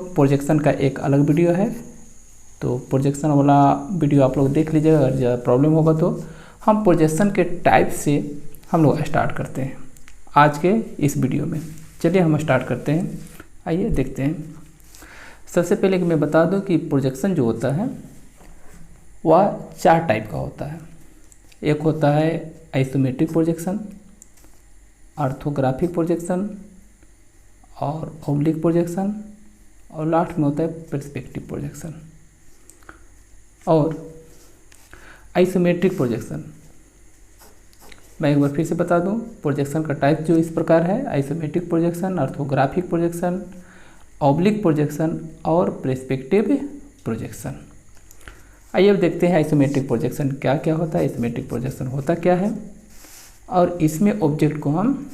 Projection का एक अलग वीडियो है, तो प्रोजेक्शन वाला वीडियो आप लोग देख लीजिएगा। अगर ज़्यादा प्रॉब्लम होगा तो हम प्रोजेक्शन के टाइप से हम लोग स्टार्ट करते हैं आज के इस वीडियो में। चलिए हम स्टार्ट करते हैं, आइए देखते हैं। सबसे पहले कि मैं बता दूं कि प्रोजेक्शन जो होता है वह 4 टाइप का होता है। एक होता है आइसोमेट्रिक प्रोजेक्शन, ऑर्थोग्राफिक प्रोजेक्शन और ऑब्लिक प्रोजेक्शन, और लास्ट में होता है पर्सपेक्टिव प्रोजेक्शन। और आइसोमेट्रिक प्रोजेक्शन मैं एक बार फिर से बता दूं, प्रोजेक्शन का टाइप जो इस प्रकार है: isometric projection, orthographic projection, oblique projection और पर्सपेक्टिव प्रोजेक्शन। आइए अब देखते हैं आइसोमेट्रिक प्रोजेक्शन क्या क्या होता है, आइसोमेट्रिक प्रोजेक्शन होता क्या है और इसमें ऑब्जेक्ट को हम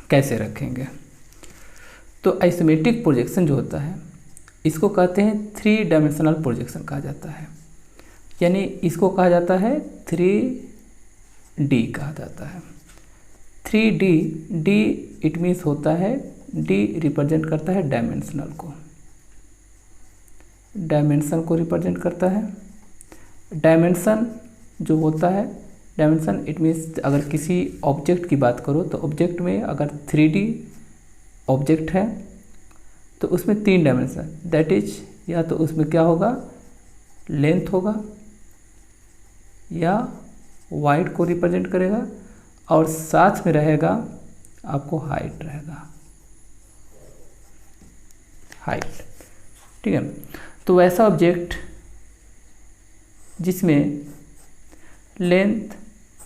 कैसे रखेंगे। तो आइसोमेट्रिक प्रोजेक्शन जो होता है इसको कहते हैं 3 डायमेंशनल प्रोजेक्शन कहा जाता है, यानी इसको कहा जाता है 3D कहा जाता है। 3D, डी इट मीन्स होता है, डी रिप्रेजेंट करता है डायमेंशनल को, डायमेंशन को रिप्रेजेंट करता है। डायमेंशन जो होता है, डायमेंशन इट मीन्स अगर किसी ऑब्जेक्ट की बात करो तो ऑब्जेक्ट में अगर 3D ऑब्जेक्ट है तो उसमें 3 डायमेंशन, दैट इज या तो उसमें क्या होगा, लेंथ होगा या वाइड को रिप्रेजेंट करेगा और साथ में रहेगा आपको हाइट रहेगा, हाइट, ठीक है। तो वैसा ऑब्जेक्ट जिसमें लेंथ,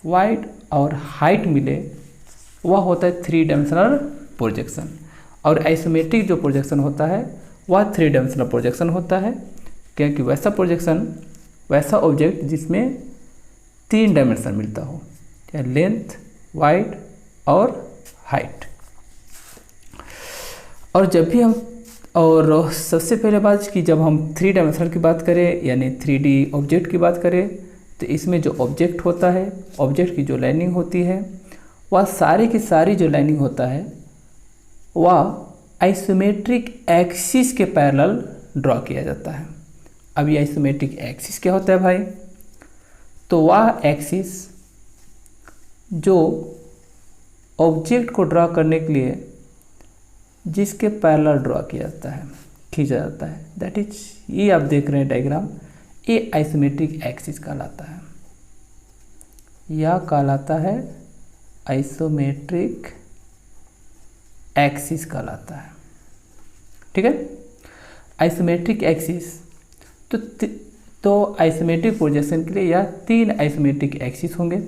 वाइड और हाइट मिले वह होता है 3 डायमेंशनल प्रोजेक्शन। और आइसोमेट्रिक जो प्रोजेक्शन होता है वह 3 डायमेंशनल प्रोजेक्शन होता है, क्योंकि वैसा प्रोजेक्शन, वैसा ऑब्जेक्ट जिसमें 3 डायमेंशन मिलता हो, या लेंथ, वाइड और हाइट। और जब भी हम, और सबसे पहले बात कि जब हम 3 डायमेंशन की बात करें यानी 3D ऑब्जेक्ट की बात करें तो इसमें जो ऑब्जेक्ट होता है, ऑब्जेक्ट की जो लाइनिंग होती है वह सारी की सारी जो लाइनिंग होता है वह आइसोमेट्रिक एक्सिस के पैरेलल ड्रॉ किया जाता है। अब ये आइसोमेट्रिक एक्सिस क्या होता है भाई? तो वह एक्सिस जो ऑब्जेक्ट को ड्रॉ करने के लिए जिसके पैरेलल ड्रॉ किया जाता है, खींचा जाता है, दैट इज, ये आप देख रहे हैं डायग्राम, ये आइसोमेट्रिक एक्सिस कहलाता है, यह कहलाता है आइसोमेट्रिक एक्सिस कहलाता है, ठीक है। आइसोमेट्रिक एक्सिस तो आइसोमेट्रिक प्रोजेक्शन के लिए यह 3 आइसोमेट्रिक एक्सिस होंगे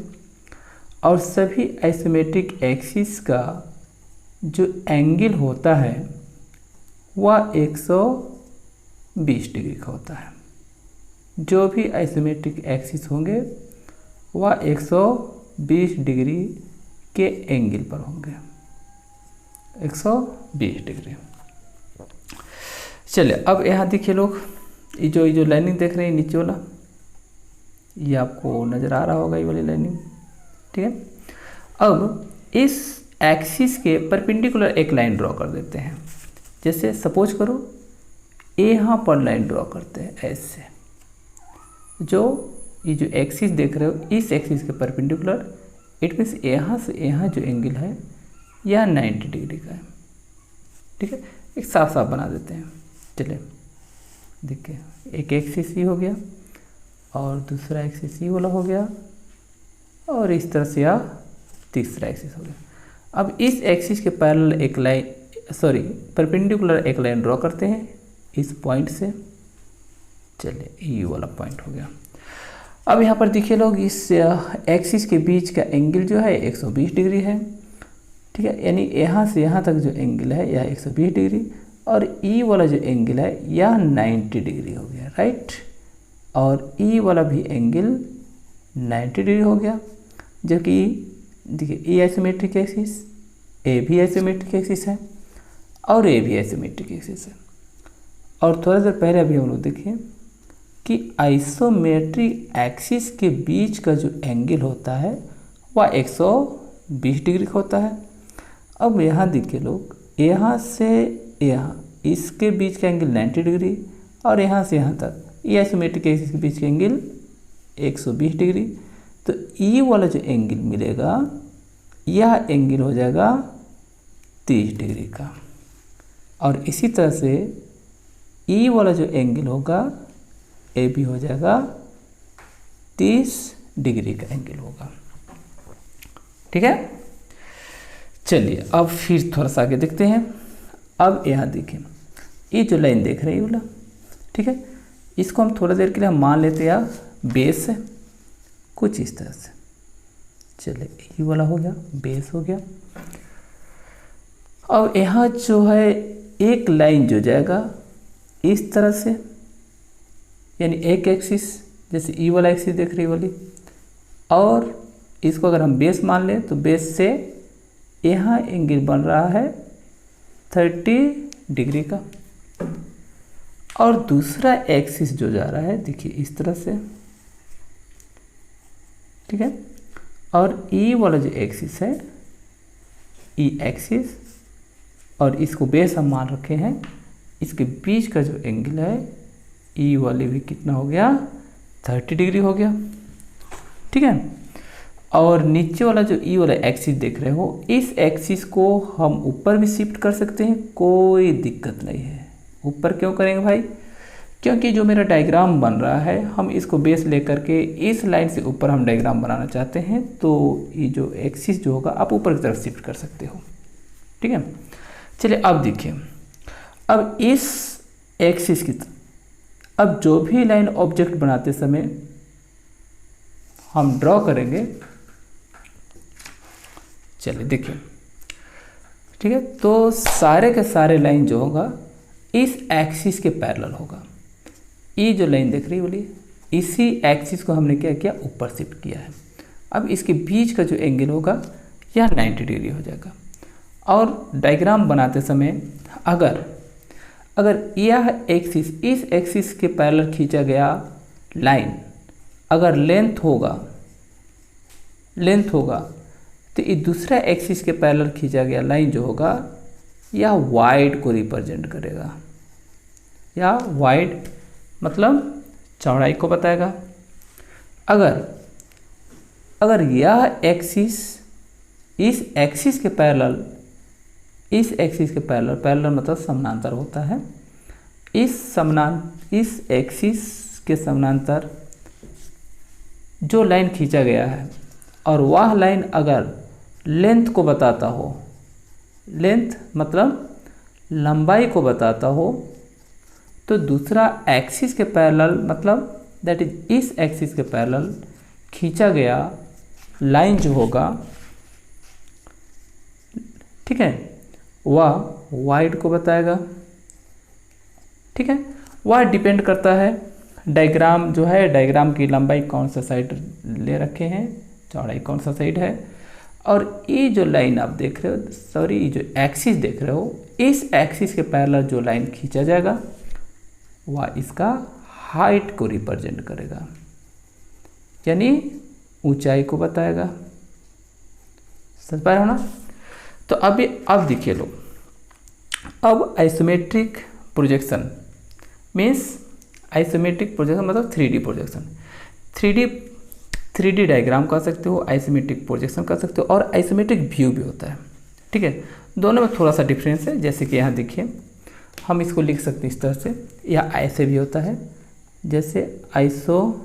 और सभी आइसोमेट्रिक एक्सिस का जो एंगल होता है वह 120 डिग्री का होता है। जो भी आइसोमेट्रिक एक्सिस होंगे वह 120 डिग्री के एंगल पर होंगे, 120 डिग्री। चलिए अब यहाँ देखिए लोग, ये जो लाइनिंग देख रहे हैं नीचे वाला, ये आपको नज़र आ रहा होगा, ये वाली लाइनिंग, ठीक है। अब इस एक्सिस के परपेंडिकुलर एक लाइन ड्रॉ कर देते हैं। जैसे सपोज करो यहाँ पर लाइन ड्रॉ करते हैं ऐसे, ये जो एक्सिस देख रहे हो इस एक्सिस के परपेंडिकुलर, इट मीन्स यहाँ से यहाँ जो एंगल है यह 90 डिग्री का है, ठीक है। एक साफ साफ बना देते हैं। चलिए देखिए, एक एक्सिस ये हो गया और दूसरा एक्सिस ये वाला हो गया और इस तरह से यह तीसरा एक्सिस हो गया। अब इस एक्सिस के पैरेलल एक लाइन, परपेंडिकुलर एक लाइन ड्रॉ करते हैं इस पॉइंट से। चलिए ये वाला पॉइंट हो गया। अब यहाँ पर देखिए लोग, इस एक्सिस के बीच का एंगल जो है 120 डिग्री है, ठीक है। यानी यहाँ से यहाँ तक जो एंगल है यह 120 डिग्री और ई वाला जो एंगल है यह 90 डिग्री हो गया, राइट। और ई वाला भी एंगल 90 डिग्री हो गया, जबकि देखिए ए आइसोमेट्रिक एक्सिस, ए भी आइसोमेट्रिक एक्सिस है और ए भी आइसोमेट्रिक एक्सिस है। और थोड़ा देर पहले अभी हम लोग देखिए कि आइसोमेट्रिक एक्सिस के बीच का जो एंगल होता है वह 120 डिग्री का होता है। अब यहाँ देखिए लोग, यहाँ से यहाँ इसके बीच का एंगल 90 डिग्री और यहाँ से यहाँ तक ये आइसोमेट्रिक एक्सिस के बीच का एंगल 120 डिग्री। तो ई वाला जो एंगल मिलेगा यह एंगल हो जाएगा 30 डिग्री का। और इसी तरह से ई वाला जो एंगल होगा ए भी हो जाएगा 30 डिग्री का एंगल होगा। ठीक है, चलिए अब फिर थोड़ा सा आगे देखते हैं। अब यहाँ देखिए ये जो लाइन देख रहे हैं वाला, ठीक है, इसको हम थोड़ा देर के लिए हम मान लेते हैं यार बेस है, कुछ इस तरह से। चलिए ये वाला हो गया, बेस हो गया। अब यहाँ जो है एक लाइन जो जाएगा इस तरह से, यानी एक एक्सिस, जैसे ई वाला एक्सिस देख रही वाली, और इसको अगर हम बेस मान लें तो बेस से यहाँ एंगल बन रहा है 30 डिग्री का। और दूसरा एक्सिस जो जा रहा है देखिए इस तरह से, ठीक है। और ई वाला जो एक्सिस है, ई एक्सिस, और इसको बेस हम मान रखे हैं, इसके बीच का जो एंगल है ई वाले भी कितना हो गया 30 डिग्री हो गया। ठीक है, और नीचे वाला जो ई वाला एक्सिस देख रहे हो, इस एक्सिस को हम ऊपर भी शिफ्ट कर सकते हैं, कोई दिक्कत नहीं है। ऊपर क्यों करेंगे भाई? क्योंकि जो मेरा डायग्राम बन रहा है हम इसको बेस लेकर के इस लाइन से ऊपर हम डायग्राम बनाना चाहते हैं, तो ये जो एक्सिस जो होगा आप ऊपर की तरफ शिफ्ट कर सकते हो। ठीक है, चलिए अब देखिए, अब इस एक्सिस की अब जो भी लाइन ऑब्जेक्ट बनाते समय हम ड्रॉ करेंगे, चलिए देखिए, ठीक है, तो सारे के सारे लाइन जो होगा इस एक्सिस के पैरेलल होगा। ये जो लाइन देख रही बोली, इसी एक्सिस को हमने क्या किया, ऊपर शिफ्ट किया है। अब इसके बीच का जो एंगल होगा यह 90 डिग्री हो जाएगा। और डायग्राम बनाते समय अगर यह एक्सिस इस एक्सिस के पैरेलल खींचा गया लाइन अगर लेंथ होगा तो ये दूसरा एक्सिस के पैरेलल खींचा गया लाइन जो होगा यह वाइड को रिप्रेजेंट करेगा। या वाइड मतलब चौड़ाई को बताएगा। अगर यह एक्सिस इस एक्सिस के पैरेलल मतलब समानांतर होता है, इस एक्सिस के समानांतर जो लाइन खींचा गया है और वह लाइन अगर लेंथ को बताता हो, लेंथ मतलब लंबाई को बताता हो, तो दूसरा एक्सिस के पैरेलल मतलब दैट इज इस एक्सिस के पैरेलल खींचा गया लाइन जो होगा, ठीक है, वह वाइड को बताएगा। ठीक है, वह डिपेंड करता है डायग्राम जो है, डायग्राम की लंबाई कौन सा साइड ले रखे हैं, चौड़ाई कौन सा साइड है। और ये जो लाइन आप देख रहे हो, सॉरी ये जो एक्सिस देख रहे हो, इस एक्सिस के पैरेलल जो लाइन खींचा जाएगा वह इसका हाइट को रिप्रेजेंट करेगा, यानी ऊंचाई को बताएगा। समझ पा रहे हो ना? तो अब देखिए लो, अब isometric projection means isometric projection मतलब 3D प्रोजेक्शन। 3D डायग्राम कर सकते हो, आइसोमेट्रिक प्रोजेक्शन कर सकते हो, और आइसोमेट्रिक व्यू भी होता है। ठीक है, दोनों में थोड़ा सा डिफरेंस है। जैसे कि यहाँ देखिए, हम इसको लिख सकते हैं इस तरह से, या ऐसे भी होता है, जैसे आइसोमेट्रिक,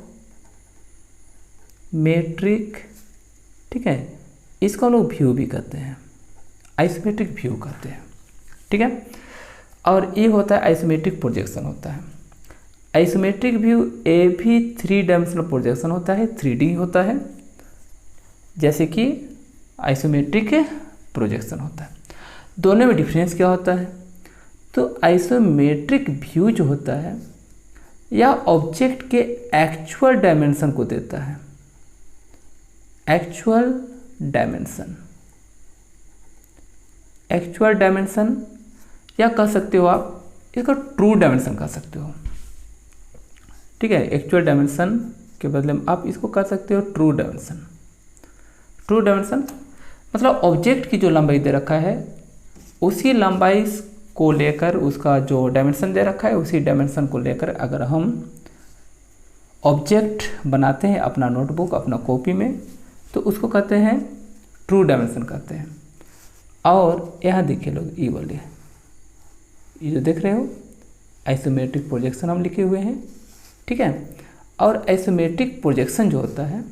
ठीक है, इसको हम लोग व्यू भी कहते हैं, आइसोमेट्रिक व्यू कहते हैं। ठीक है, और ये होता है आइसोमेट्रिक प्रोजेक्शन होता है। आइसोमेट्रिक व्यू ए भी 3 डायमेंशनल प्रोजेक्शन होता है, 3D होता है, जैसे कि आइसोमेट्रिक प्रोजेक्शन होता है। दोनों में डिफरेंस क्या होता है? तो आइसोमेट्रिक व्यू जो होता है या ऑब्जेक्ट के एक्चुअल डायमेंशन को देता है, एक्चुअल डायमेंशन, या कह सकते हो आप इसको ट्रू डायमेंशन कह सकते हो। ठीक है, एक्चुअल डायमेंशन के बदले में आप इसको कह सकते हो ट्रू डायमेंशन। मतलब ऑब्जेक्ट की जो लंबाई दे रखा है उसी लंबाई को लेकर, उसका जो डायमेंशन दे रखा है उसी डायमेंशन को लेकर अगर हम ऑब्जेक्ट बनाते हैं अपना नोटबुक, अपना कॉपी में, तो उसको कहते हैं ट्रू डायमेंशन कहते हैं। और यहाँ देखिए लोग, ई वाले ये जो देख रहे हो आइसोमेट्रिक प्रोजेक्शन हम लिखे हुए हैं, ठीक है। और आइसोमेट्रिक प्रोजेक्शन जो होता है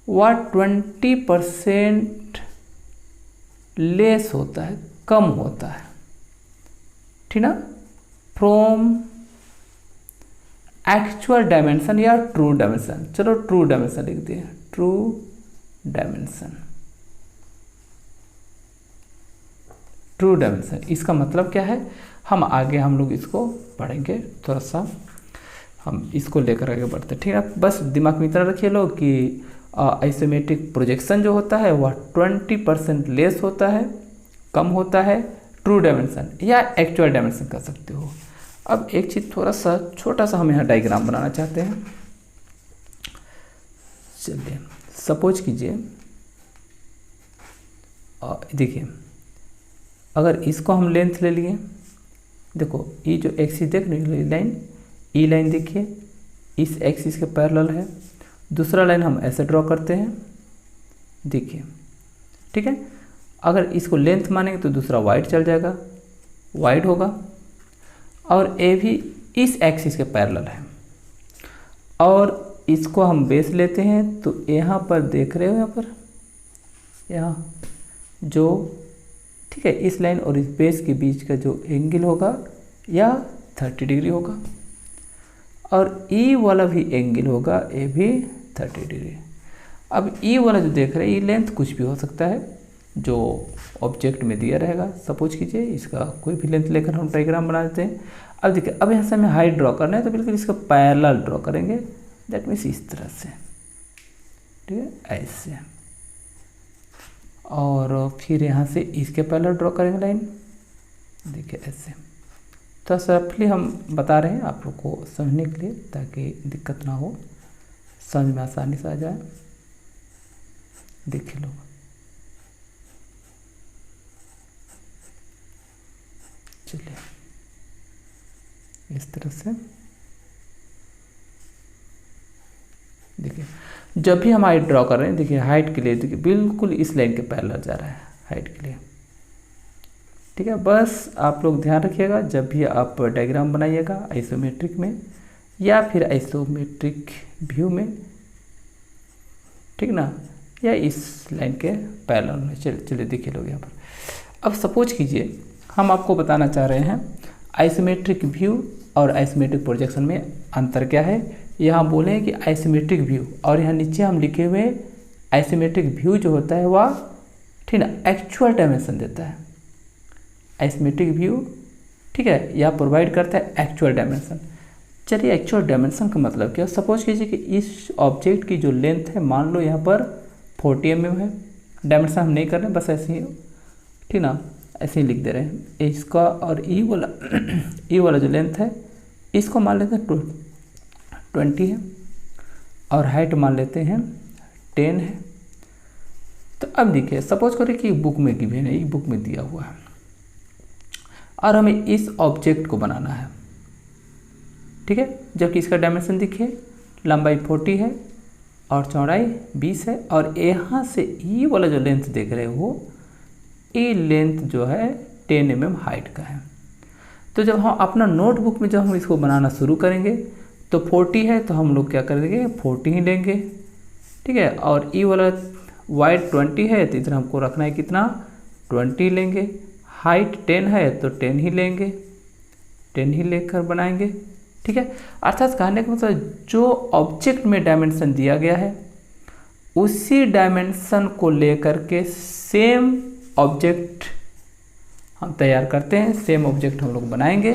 वह 20% लेस होता है, कम होता है, ठीक ना, फ्रॉम एक्चुअल डायमेंशन या ट्रू डायमेंशन। चलो ट्रू डायमेंशन लिख दिए, ट्रू डायमेंशन। ट्रू डायमेंशन इसका मतलब क्या है, हम आगे हम लोग इसको पढ़ेंगे, थोड़ा सा हम इसको लेकर आगे बढ़ते हैं, ठीक है। बस दिमाग में इतना रखिए लोग कि आइसोमेट्रिक प्रोजेक्शन जो होता है वह 20% लेस होता है, कम होता है ट्रू डायमेंशन या एक्चुअल डायमेंशन कह सकते हो। अब एक चीज़ थोड़ा सा छोटा सा हम यहाँ डायग्राम बनाना चाहते हैं। चलिए सपोज कीजिए, देखिए अगर इसको हम लेंथ ले लिए, देखो ये जो एक्सिस देख रहे हो लाइन, ई लाइन देखिए इस एक्सिस के पैरेलल है। दूसरा लाइन हम ऐसे ड्रॉ करते हैं, देखिए, ठीक है। अगर इसको लेंथ मानेंगे तो दूसरा वाइड चल जाएगा, वाइड होगा। और ए भी इस एक्सिस के पैरेलल है। और इसको हम बेस लेते हैं, तो यहाँ पर देख रहे हो, यहाँ पर यहाँ जो, ठीक है, इस लाइन और इस बेस के बीच का जो एंगल होगा या 30 डिग्री होगा। और ई वाला भी एंगल होगा, ये भी 30 डिग्री। अब ई वाला जो देख रहे हैं, ये लेंथ कुछ भी हो सकता है जो ऑब्जेक्ट में दिया रहेगा। सपोज कीजिए इसका कोई भी लेंथ लेकर हम डायग्राम बना देते हैं। अब देखिए, अब यहाँ से हमें हाइट ड्रॉ करना है, तो बिल्कुल इसका पैरेलल ड्रॉ करेंगे, दैट मीन्स इस तरह से, ठीक है, ऐसे। और फिर यहाँ से इसके पैरेलल ड्रॉ करेंगे लाइन, देखिए ऐसे। तो रफली हम बता रहे हैं आप लोग को समझने के लिए, ताकि दिक्कत ना हो, समझ में आसानी से आ जाए। देखिए लोग, चलिए इस तरह से देखिए, जब भी हम हाइट ड्रॉ कर रहे हैं, देखिए हाइट के लिए देखिए बिल्कुल इस लाइन के पैरेलल जा रहा है हाइट के लिए, ठीक है। बस आप लोग ध्यान रखिएगा जब भी आप डायग्राम बनाइएगा आइसोमेट्रिक में या फिर आइसोमेट्रिक व्यू में, ठीक ना, या इस लाइन के पैरेलल में। चलिए देखिए लोग यहाँ पर। अब सपोज कीजिए हम आपको बताना चाह रहे हैं आइसोमेट्रिक व्यू और आइसोमेट्रिक प्रोजेक्शन में अंतर क्या है। यहाँ बोले हैं कि आइसोमेट्रिक व्यू, और यहाँ नीचे हम लिखे हुए आइसोमेट्रिक व्यू जो होता है वह, ठीक ना, एक्चुअल डायमेंशन देता है। आइसोमेट्रिक व्यू, ठीक है, यह प्रोवाइड करता है एक्चुअल डायमेंशन। चलिए एक्चुअल डायमेंशन का मतलब क्या, सपोज कीजिए कि इस ऑब्जेक्ट की जो लेंथ है, मान लो यहाँ पर 40 mm है, डायमेंशन हम नहीं कर रहे, बस ऐसे ही, ठीक ना, ऐसे ही लिख दे रहे हैं इसका। और ई वाला जो लेंथ है इसको मान लेते हैं 20 है, और हाइट मान लेते हैं 10 है। तो अब देखिए, सपोज करें कि बुक में गिवन है, ये बुक में दिया हुआ है और हमें इस ऑब्जेक्ट को बनाना है, ठीक है। जबकि इसका डायमेंशन देखिए, लंबाई 40 है और चौड़ाई 20 है। और यहाँ से ये वाला जो लेंथ देख रहे हो, ये लेंथ जो है 10 mm हाइट का है। तो जब हम अपना नोटबुक में जब हम इसको बनाना शुरू करेंगे तो 40 है, तो हम लोग क्या करेंगे, 40 ही लेंगे, ठीक है। और ये वाला वाइड 20 है, तो इधर हमको रखना है कितना, 20 लेंगे। हाइट 10 है तो 10 ही लेंगे, 10 ही लेकर बनाएंगे, ठीक है। अर्थात कहने का मतलब जो ऑब्जेक्ट में डायमेंशन दिया गया है उसी डायमेंशन को लेकर के सेम ऑब्जेक्ट हम तैयार करते हैं, सेम ऑब्जेक्ट हम लोग बनाएंगे,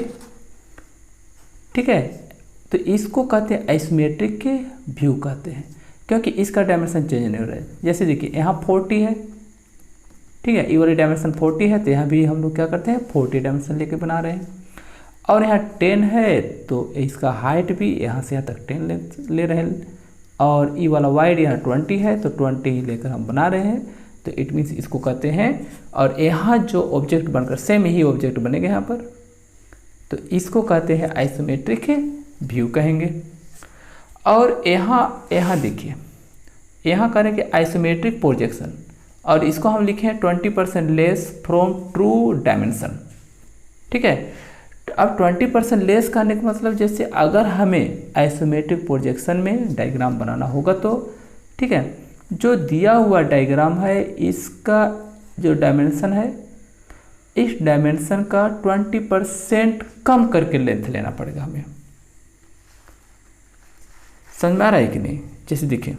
ठीक है। तो इसको कहते हैं आइसोमेट्रिक के व्यू कहते हैं, क्योंकि इसका डायमेंशन चेंज नहीं हो रहा है। जैसे देखिए यहाँ 40 है, ठीक है, ये वाली डायमेंशन 40 है, तो यहाँ भी हम लोग क्या करते हैं 40 डायमेंशन लेके बना रहे हैं। और यहाँ 10 है, तो इसका हाइट भी यहाँ से यहाँ तक 10 ले रहे हैं। और ये वाला वाइड यहाँ 20 है, तो 20 ही लेकर हम बना रहे हैं। तो इट मीन्स इसको कहते हैं। और यहाँ जो ऑब्जेक्ट बनकर सेम यही ऑब्जेक्ट बनेगा यहाँ पर, तो इसको कहते हैं आइसोमेट्रिक व्यू कहेंगे। और यहाँ देखिए, यहाँ करेंगे आइसोमेट्रिक प्रोजेक्शन, और इसको हम लिखे हैं 20% लेस फ्रॉम ट्रू डायमेंशन। ठीक है, अब 20% लेस करने का मतलब जैसे अगर हमें आइसोमेट्रिक प्रोजेक्शन में डायग्राम बनाना होगा तो ठीक है, जो दिया हुआ डायग्राम है इसका जो डायमेंशन है, इस डायमेंशन का 20% कम करके लेंथ लेना पड़ेगा हमें। समझ में आ रहा है कि नहीं? जैसे देखिए,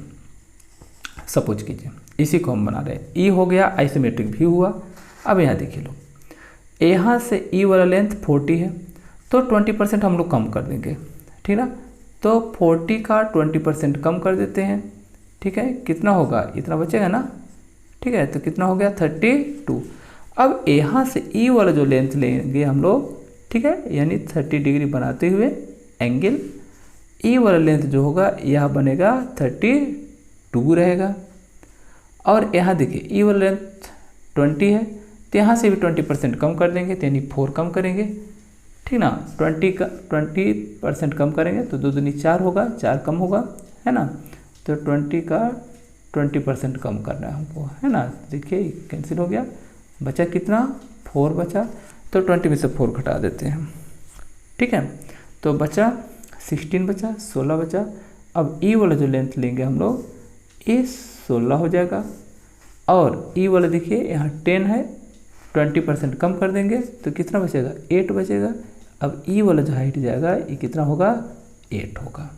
सपोज कीजिए इसी को हम बना रहे हैं, ई हो गया आइसोमेट्रिक व्यू हुआ। अब यहाँ देखिए लो, यहाँ से ई वाला लेंथ 40 है, तो 20% हम लोग कम कर देंगे, ठीक ना। तो 40 का 20% कम कर देते हैं, ठीक है, कितना होगा, इतना बचेगा ना, ठीक है। तो कितना हो गया 32। अब यहाँ से ई वाला जो लेंथ लेंगे हम लोग, ठीक है, यानी 30 डिग्री बनाते हुए एंगल, ई वाला लेंथ जो होगा यह बनेगा 32 रहेगा। और यहाँ देखिए ई वाला लेंथ 20 है, तो यहाँ से भी 20% कम कर देंगे, तो यानी 4 कम करेंगे, ठीक ना। 20% कम करेंगे तो 2 दूनी 4 होगा, 4 कम होगा, है ना। तो 20 का 20% कम करना है हमको, है ना। देखिए कैंसिल हो गया, बचा कितना, 4 बचा, तो 20 में से 4 घटा देते हैं, ठीक है। तो बचा 16 बचा, 16 बचा। अब ई वाला जो लेंथ लेंगे हम लोग, ये 16 हो जाएगा। और ई वाला देखिए यहाँ 10 है, 20% कम कर देंगे तो कितना बचेगा, 8 बचेगा। अब ई वाला जो हाइट जाएगा ये कितना होगा, 8 होगा,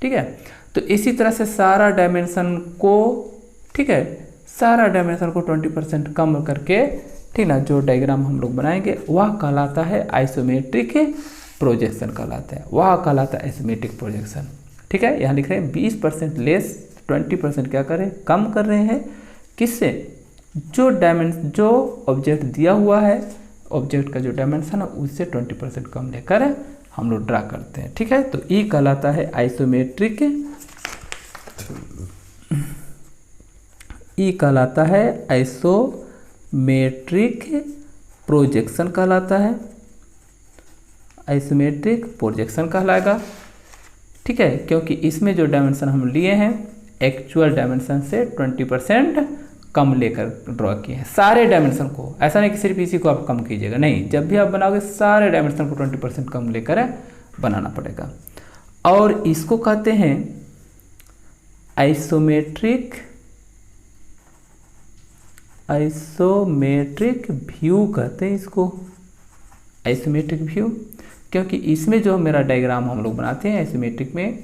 ठीक है। तो इसी तरह से सारा डायमेंशन को, ठीक है, सारा डायमेंशन को 20% कम करके, ठीक ना, जो डायग्राम हम लोग बनाएंगे वह कहलाता है आइसोमेट्रिक प्रोजेक्शन कहलाता है, वह कहलाता है आइसोमेट्रिक प्रोजेक्शन, ठीक है। यहाँ लिख रहे हैं 20% लेस, 20% क्या करें, कम कर रहे हैं, किससे, जो ऑब्जेक्ट दिया हुआ है, ऑब्जेक्ट का जो डायमेंशन है उससे 20% कम लेकर हम लोग ड्रा करते हैं, ठीक है। तो ये कहलाता है आइसोमेट्रिक, ये कहलाता है आइसोमेट्रिक प्रोजेक्शन कहलाता है, आइसोमेट्रिक प्रोजेक्शन कहलाएगा, ठीक है। क्योंकि इसमें जो डायमेंशन हम लिए हैं एक्चुअल डायमेंशन से 20% कम लेकर ड्रॉ किए हैं सारे डायमेंशन को। ऐसा नहीं कि सिर्फ इसी को आप कम कीजिएगा, नहीं, जब भी आप बनाओगे सारे डायमेंशन को 20% कम लेकर बनाना पड़ेगा। और इसको कहते हैं आइसोमेट्रिक व्यू कहते हैं इसको, आइसोमेट्रिक व्यू। क्योंकि इसमें जो मेरा डायग्राम हम लोग बनाते हैं आइसोमेट्रिक में,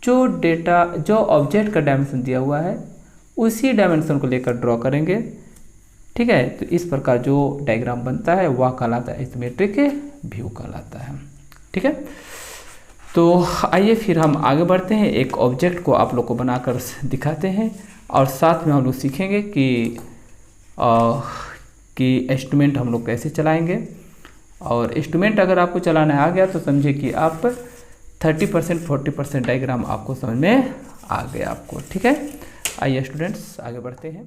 जो ऑब्जेक्ट का डायमेंशन दिया हुआ है उसी डायमेंशन को लेकर ड्रॉ करेंगे, ठीक है। तो इस प्रकार जो डायग्राम बनता है वह कहलाता है आइसोमेट्रिक व्यू कहलाता है, ठीक है। तो आइए फिर हम आगे बढ़ते हैं, एक ऑब्जेक्ट को आप लोग को बनाकर दिखाते हैं और साथ में हम लोग सीखेंगे कि इंस्ट्रूमेंट हम लोग कैसे चलाएंगे। और इंस्ट्रूमेंट अगर आपको चलाना आ गया तो समझिए कि आप 30% 40% डायग्राम आपको समझ में आ गया आपको, ठीक है। आइए स्टूडेंट्स आगे बढ़ते हैं।